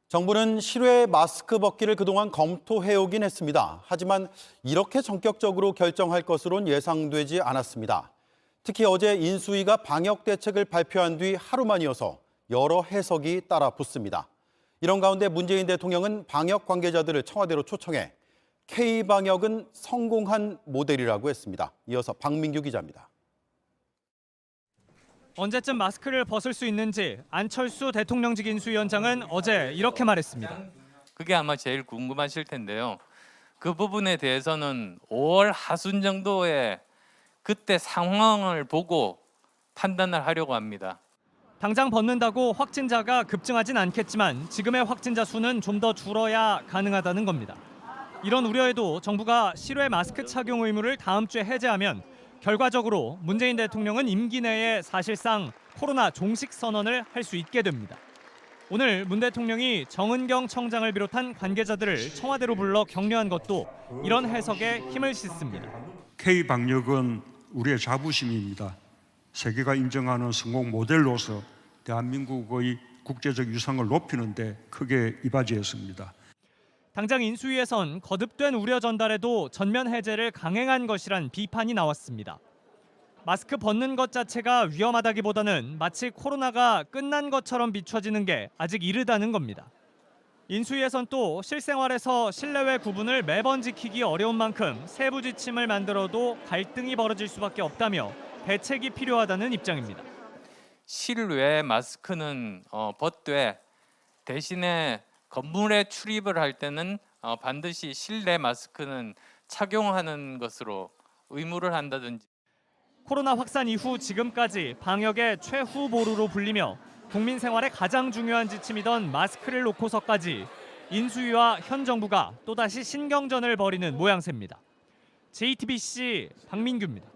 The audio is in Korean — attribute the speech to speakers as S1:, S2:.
S1: 정부는 실외 마스크 벗기를 그동안 검토해오긴 했습니다. 하지만 이렇게 전격적으로 결정할 것으론 예상되지 않았습니다. 특히 어제 인수위가 방역 대책을 발표한 뒤 하루만이어서 여러 해석이 따라 붙습니다. 이런 가운데 문재인 대통령은 방역 관계자들을 청와대로 초청해 K-방역은 성공한 모델이라고 했습니다. 이어서 박민규 기자입니다.
S2: 언제쯤 마스크를 벗을 수 있는지 안철수 대통령직 인수위원장은 어제 이렇게 말했습니다.
S3: 그게 아마 제일 궁금하실 텐데요. 그 부분에 대해서는 5월 하순 정도에 그때 상황을 보고 판단을 하려고 합니다.
S2: 당장 벗는다고 확진자가 급증하진 않겠지만 지금의 확진자 수는 좀 더 줄어야 가능하다는 겁니다. 이런 우려에도 정부가 실외 마스크 착용 의무를 다음 주에 해제하면 결과적으로 문재인 대통령은 임기 내에 사실상 코로나 종식 선언을 할 수 있게 됩니다. 오늘 문 대통령이 정은경 청장을 비롯한 관계자들을 청와대로 불러 격려한 것도 이런 해석에 힘을 싣습니다.
S4: K-방역은 우리의 자부심입니다. 세계가 인정하는 성공 모델로서 대한민국의 국제적 유상을 높이는 데 크게 이바지했습니다.
S2: 당장 인수위에선 거듭된 우려 전달에도 전면 해제를 강행한 것이란 비판이 나왔습니다. 마스크 벗는 것 자체가 위험하다기보다는 마치 코로나가 끝난 것처럼 비춰지는 게 아직 이르다는 겁니다. 인수위에선 또 실생활에서 실내외 구분을 매번 지키기 어려운 만큼 세부 지침을 만들어도 갈등이 벌어질 수밖에 없다며 대책이 필요하다는 입장입니다.
S3: 실외 마스크는 벗되 대신에 건물에 출입을 할 때는 반드시 실내 마스크는 착용하는 것으로 의무를 한다든지.
S2: 코로나 확산 이후 지금까지 방역의 최후보루로 불리며 국민 생활에 가장 중요한 지침이던 마스크를 놓고서까지 인수위와 현 정부가 또다시 신경전을 벌이는 모양새입니다. JTBC 박민규입니다.